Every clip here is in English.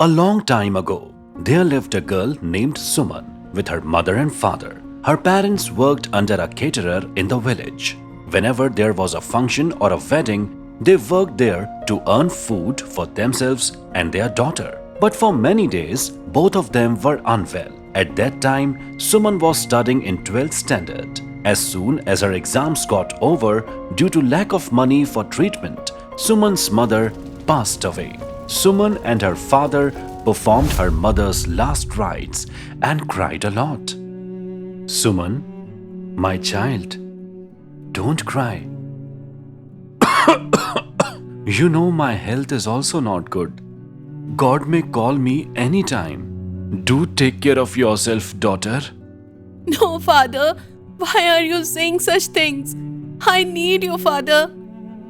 A long time ago, there lived a girl named Suman with her mother and father. Her parents worked under a caterer in the village. Whenever there was a function or a wedding, they worked there to earn food for themselves and their daughter. But for many days, both of them were unwell. At that time, Suman was studying in 12th standard. As soon as her exams got over, due to lack of money for treatment, Suman's mother passed away. Suman and her father performed her mother's last rites and cried a lot. Suman, my child, don't cry. You know my health is also not good. God may call me anytime. Do take care of yourself, daughter. No, Father. Why are you saying such things? I need you, Father.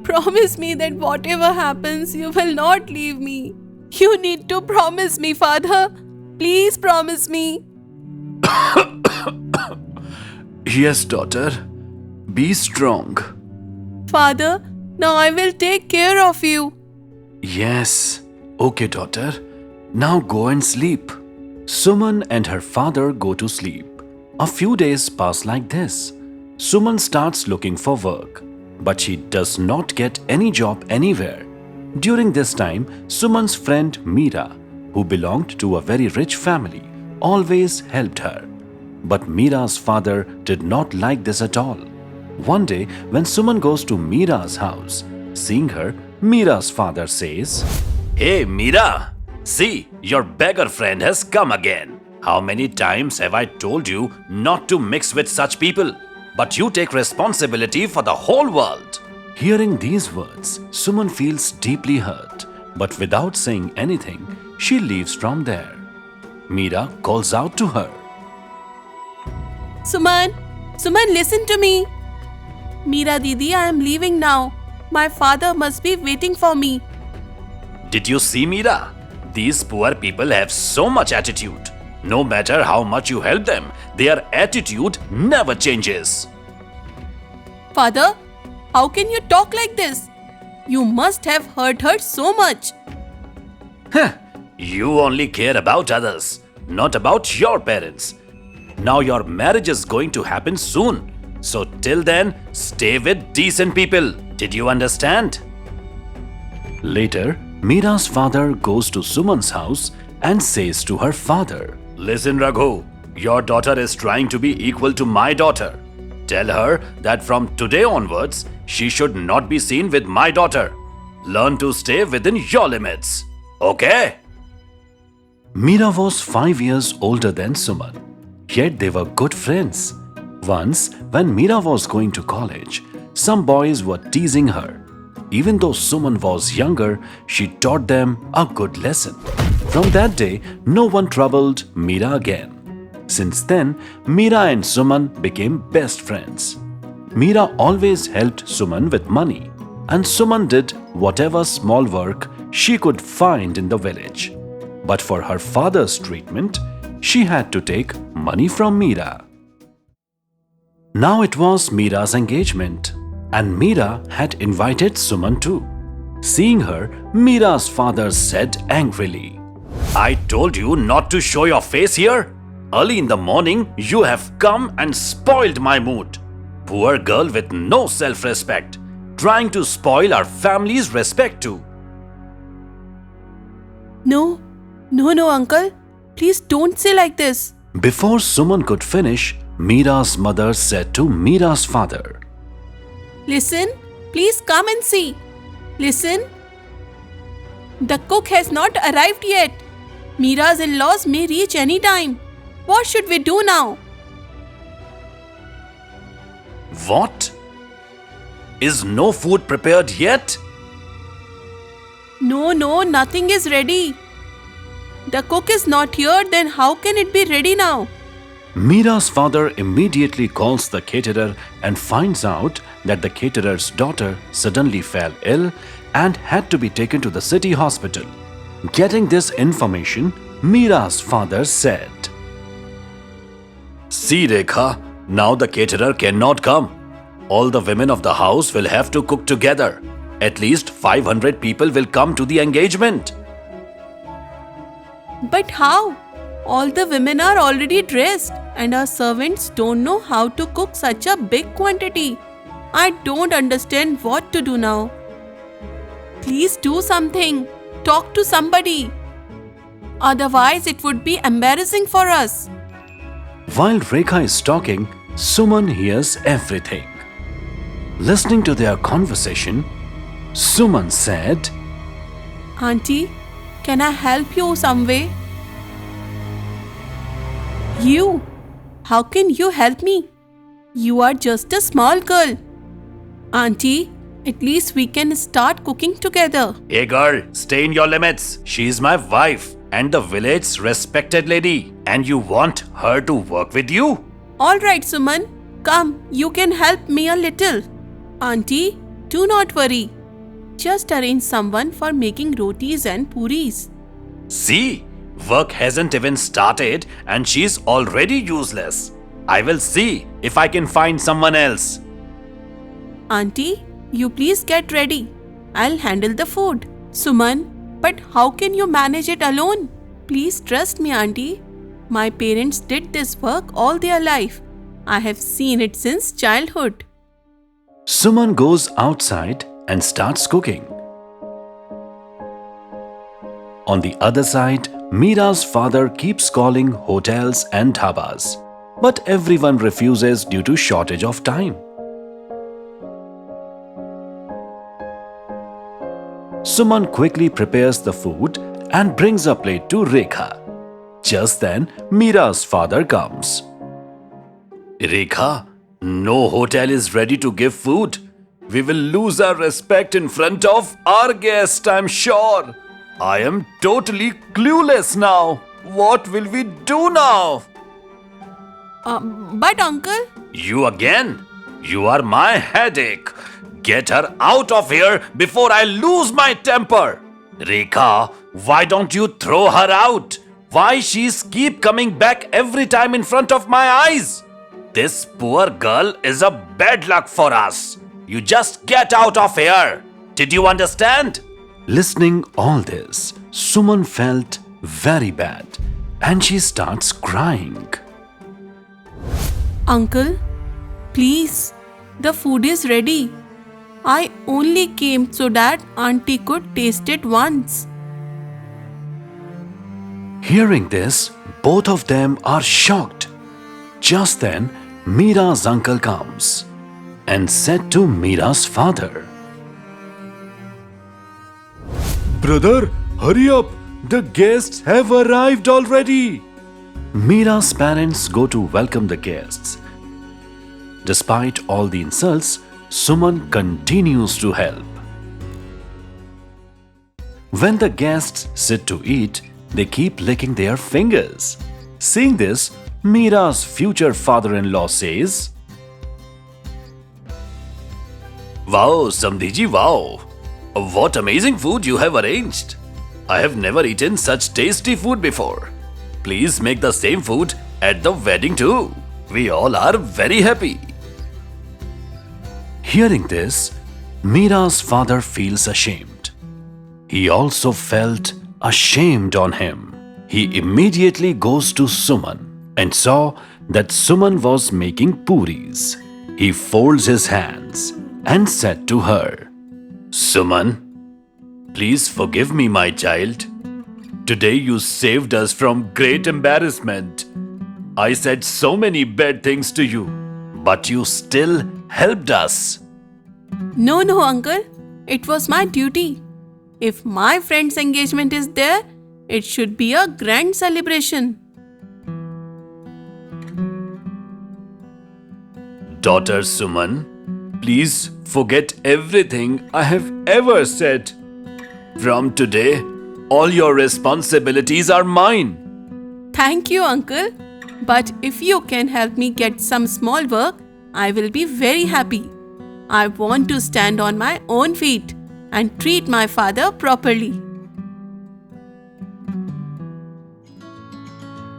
Promise me that whatever happens, you will not leave me. You need to promise me, Father. Please promise me. Yes, daughter. Be strong. Father, now I will take care of you. Yes. Okay, daughter. Now go and sleep. Suman and her father go to sleep. A few days pass like this. Suman starts looking for work, but she does not get any job anywhere. During this time, Suman's friend Meera, who belonged to a very rich family, always helped her. But Meera's father did not like this at all. One day, when Suman goes to Meera's house, seeing her, Meera's father says, "Hey Meera, see, your beggar friend has come again. How many times have I told you not to mix with such people? But you take responsibility for the whole world." Hearing these words, Suman feels deeply hurt, but without saying anything, she leaves from there. Meera calls out to her. Suman, listen to me. Meera Didi, I am leaving now. My father must be waiting for me. Did you see, Meera? These poor people have so much attitude. No matter how much you help them, their attitude never changes. Father, how can you talk like this? You must have hurt her so much. You only care about others, not about your parents. Now your marriage is going to happen soon. So till then, stay with decent people. Did you understand? Later, Meera's father goes to Suman's house and says to her father, "Listen, Raghu, your daughter is trying to be equal to my daughter. Tell her that from today onwards, she should not be seen with my daughter. Learn to stay within your limits. Okay?" Meera was 5 years older than Suman, yet they were good friends. Once, when Meera was going to college, some boys were teasing her. Even though Suman was younger, she taught them a good lesson. From that day, no one troubled Meera again. Since then, Meera and Suman became best friends. Meera always helped Suman with money, and Suman did whatever small work she could find in the village. But for her father's treatment, she had to take money from Meera. Now it was Meera's engagement, and Meera had invited Suman too. Seeing her, Meera's father said angrily, "I told you not to show your face here. Early in the morning, you have come and spoiled my mood. Poor girl with no self-respect, trying to spoil our family's respect too." No, uncle. Please don't say like this. Before Suman could finish, Meera's mother said to Meera's father, Listen, please come and see. Listen. The cook has not arrived yet. Meera's in-laws may reach any time. What should we do now? "What? Is no food prepared yet?" No, nothing is ready. The cook is not here, then how can it be ready now? Meera's father immediately calls the caterer and finds out that the caterer's daughter suddenly fell ill and had to be taken to the city hospital. Getting this information, Meera's father said, "See, Rekha, now the caterer cannot come. All the women of the house will have to cook together. At least 500 people will come to the engagement." But how? All the women are already dressed and our servants don't know how to cook such a big quantity. I don't understand what to do now. Please do something. Talk to somebody. Otherwise, it would be embarrassing for us. While Rekha is talking, Suman hears everything. Listening to their conversation, Suman said, Auntie, can I help you some way? You? How can you help me? You are just a small girl. Auntie, at least we can start cooking together. Hey girl, stay in your limits. She is my wife and the village's respected lady. And you want her to work with you? Alright, Suman. Come, you can help me a little. Auntie, do not worry. Just arrange someone for making rotis and puris. See, work hasn't even started and she's already useless. I will see if I can find someone else. Auntie, you please get ready. I'll handle the food. Suman, but how can you manage it alone? Please trust me, Auntie. My parents did this work all their life. I have seen it since childhood. Suman goes outside and starts cooking. On the other side, Mira's father keeps calling hotels and dhabas, but everyone refuses due to shortage of time. Suman quickly prepares the food and brings a plate to Rekha. Just then, Mira's father comes. Rekha, no hotel is ready to give food. We will lose our respect in front of our guest, I'm sure. I am totally clueless now. What will we do now? But uncle, You again? You are my headache. Get her out of here before I lose my temper. Rekha, why don't you throw her out? Why she's keep coming back every time in front of my eyes? This poor girl is a bad luck for us. You just get out of here. Did you understand? Listening all this, Suman felt very bad and she starts crying. uncle, please, the food is ready. I only came so that auntie could taste it once. Hearing this, both of them are shocked. Just then, Mira's uncle comes and said to Mira's father, Brother, hurry up! The guests have arrived already! Mira's parents go to welcome the guests. Despite all the insults, Suman continues to help. When the guests sit to eat, they keep licking their fingers. Seeing this, Mira's future father-in-law says, Wow, Samdhiji, wow! What amazing food you have arranged! I have never eaten such tasty food before. Please make the same food at the wedding too. We all are very happy. Hearing this, Mira's father feels ashamed. He also felt ashamed on him. He immediately goes to Suman and saw that Suman was making puris. He folds his hands and said to her, Suman, please forgive me, my child. Today you saved us from great embarrassment. I said so many bad things to you, but you still helped us. No, uncle. It was my duty. If my friend's engagement is there, it should be a grand celebration. Daughter Suman, please forget everything I have ever said. From today, all your responsibilities are mine. Thank you, uncle. But if you can help me get some small work, I will be very happy. I want to stand on my own feet and treat my father properly.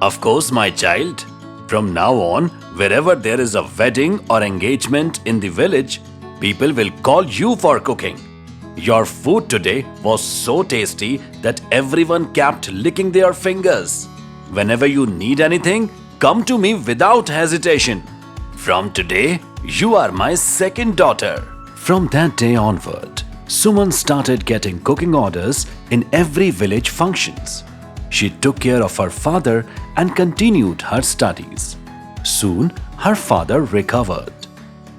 Of course, my child. From now on, wherever there is a wedding or engagement in the village, people will call you for cooking. Your food today was so tasty that everyone kept licking their fingers. Whenever you need anything, come to me without hesitation. From today, you are my second daughter. From that day onward, Suman started getting cooking orders in every village functions. She took care of her father and continued her studies. Soon, her father recovered.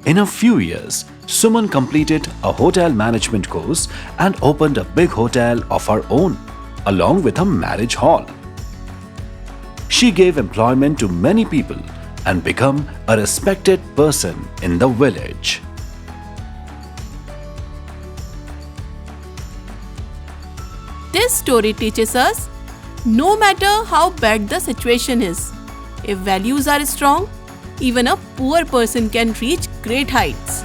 In a few years, Suman completed a hotel management course and opened a big hotel of her own, along with a marriage hall. She gave employment to many people and became a respected person in the village. This story teaches us, no matter how bad the situation is, if values are strong, even a poor person can reach great heights.